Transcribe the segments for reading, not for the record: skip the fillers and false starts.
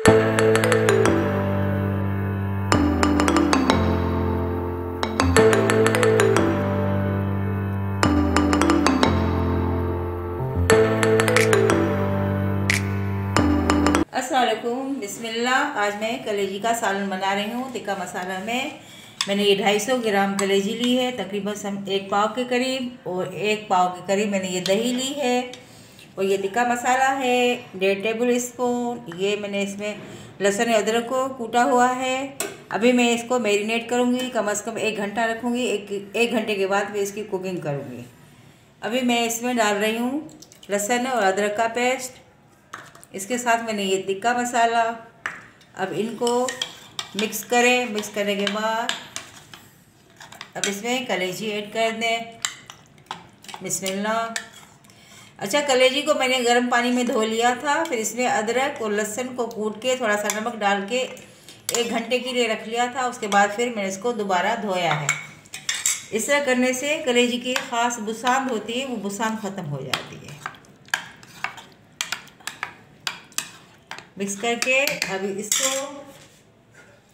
अस्सलामुअलैकुम, बिस्मिल्लाह। आज मैं कलेजी का सालन बना रही हूँ। टिक्का मसाला में मैंने ये 250 ग्राम कलेजी ली है, तकरीबन 1 पाव के करीब, और 1 पाव के करीब मैंने ये दही ली है। और ये टिक्का मसाला है 1.5 टेबल स्पून। ये मैंने इसमें लहसुन और अदरक को कूटा हुआ है। अभी मैं इसको मैरिनेट करूँगी, कम से कम 1 घंटा रखूँगी। एक घंटे के बाद मैं इसकी कुकिंग करूँगी। अभी मैं इसमें डाल रही हूँ लहसुन और अदरक का पेस्ट। इसके साथ मैंने ये टिक्का मसाला। अब इनको मिक्स करें। मिक्स करने के बाद अब इसमें कलेजी ऐड कर दें। बिस्मिल्लाह। अच्छा, कलेजी को मैंने गर्म पानी में धो लिया था, फिर इसमें अदरक और लहसुन को कूट के थोड़ा सा नमक डाल के 1 घंटे के लिए रख लिया था। उसके बाद फिर मैंने इसको दोबारा धोया है। इस तरह करने से कलेजी की ख़ास बुसांद होती है, वो बुसांद ख़त्म हो जाती है। मिक्स करके अभी इसको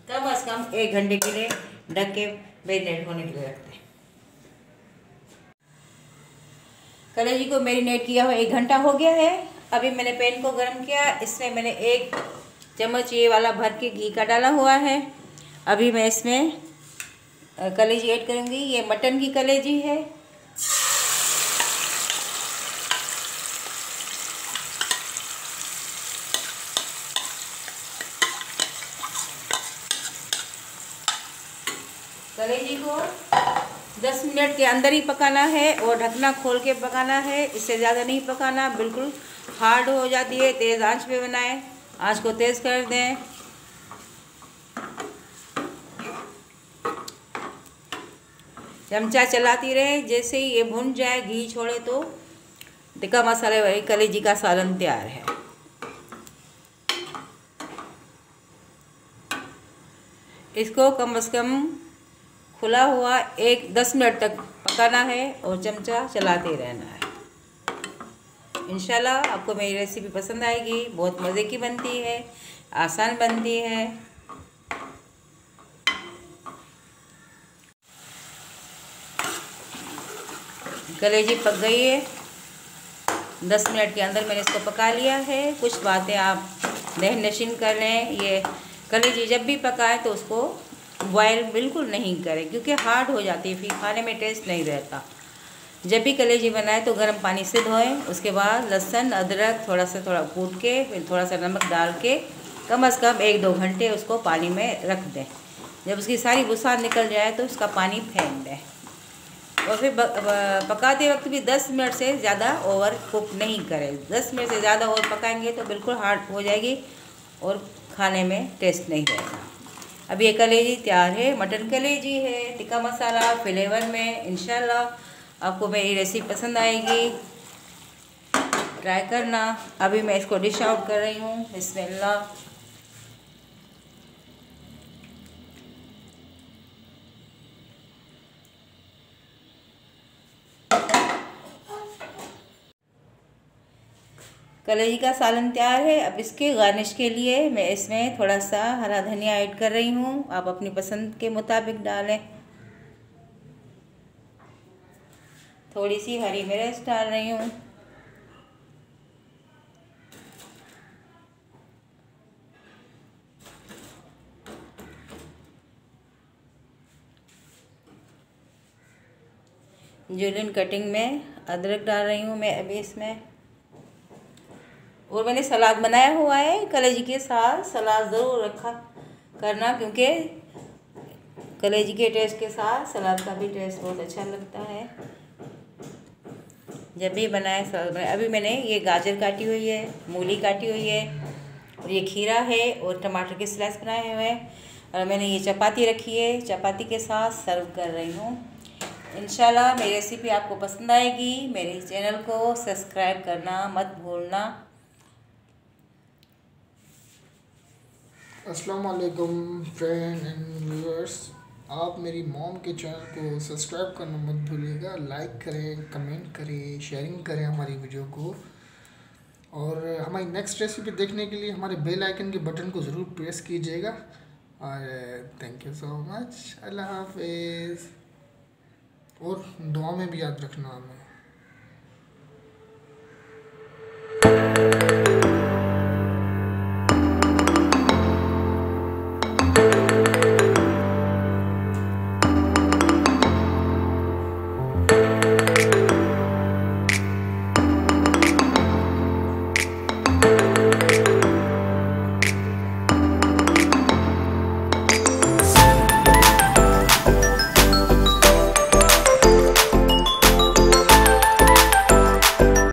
कम से कम 1 घंटे के लिए ढक के मैरिनेट होने के लिए रखते हैं। कलेजी को मैरिनेट किया हुआ 1 घंटा हो गया है। अभी मैंने पैन को गर्म किया, इसमें मैंने 1 चम्मच ये वाला भर के घी का डाला हुआ है। अभी मैं इसमें कलेजी ऐड करूँगी। ये मटन की कलेजी है। कलेजी को 10 मिनट के अंदर ही पकाना है और ढकना खोल के पकाना है। इससे ज़्यादा नहीं पकाना, बिल्कुल हार्ड हो जाती है। तेज़ आंच पे बनाएं। आंच को तेज़ कर दें। चमचा चलाती रहे। जैसे ही ये भुन जाए, घी छोड़े, तो टिक्का मसाले वाली कलेजी का सालन तैयार है। इसको कम से कम खुला हुआ 10 मिनट तक पकाना है और चमचा चलाते रहना है। इंशाल्लाह आपको मेरी रेसिपी पसंद आएगी। बहुत मज़े की बनती है, आसान बनती है। कलेजी पक गई है। 10 मिनट के अंदर मैंने इसको पका लिया है। कुछ बातें आप दहन नशीन कर लें। ये कलेजी जब भी पकाए तो उसको बॉयल बिल्कुल नहीं करें, क्योंकि हार्ड हो जाती है, फिर खाने में टेस्ट नहीं रहता। जब भी कलेजी बनाए तो गर्म पानी से धोएं। उसके बाद लहसुन अदरक थोड़ा कूट के, फिर थोड़ा सा नमक डाल के कम से कम 1-2 घंटे उसको पानी में रख दें। जब उसकी सारी बुसार निकल जाए तो उसका पानी फेंक दें। और फिर पकाते वक्त भी 10 मिनट से ज़्यादा ओवर कुक नहीं करें। 10 मिनट से ज़्यादा ओवर पकाएंगे तो बिल्कुल हार्ड हो जाएगी और खाने में टेस्ट नहीं रहेगा। अब ये कलेजी तैयार है। मटन कलेजी है, टिक्का मसाला फ्लेवर में। इंशाल्लाह आपको मेरी रेसिपी पसंद आएगी, ट्राई करना। अभी मैं इसको डिश आउट कर रही हूँ। बिस्मिल्लाह। कलेजी का सालन तैयार है। अब इसके गार्निश के लिए मैं इसमें थोड़ा सा हरा धनिया ऐड कर रही हूँ। आप अपनी पसंद के मुताबिक डालें। थोड़ी सी हरी मिर्च डाल रही हूँ। जुलियन कटिंग में अदरक डाल रही हूँ मैं अभी इसमें। और मैंने सलाद बनाया हुआ है। कलेजी के साथ सलाद ज़रूर रखा करना, क्योंकि कलेजी के टेस्ट के साथ सलाद का भी टेस्ट बहुत अच्छा लगता है। जब भी बनाए सलाद बनाए। अभी मैंने ये गाजर काटी हुई है, मूली काटी हुई है, और ये खीरा है, और टमाटर के स्लाइस बनाए हुए हैं। और मैंने ये चपाती रखी है, चपाती के साथ सर्व कर रही हूँ। इंशाल्लाह मेरी रेसिपी आपको पसंद आएगी। मेरे चैनल को सब्सक्राइब करना मत भूलना। अस्सलाम वालेकुम फ्रेंड एंड व्यूअर्स। आप मेरी मॉम के चैनल को सब्सक्राइब करना मत भूलिएगा। लाइक करें, कमेंट करें, शेयरिंग करें हमारी वीडियो को। और हमारी नेक्स्ट रेसिपी देखने के लिए हमारे बेल आइकन के बटन को ज़रूर प्रेस कीजिएगा। और थैंक यू सो मच। अल्लाह हाफिज़। और दुआ में भी याद रखना हमें।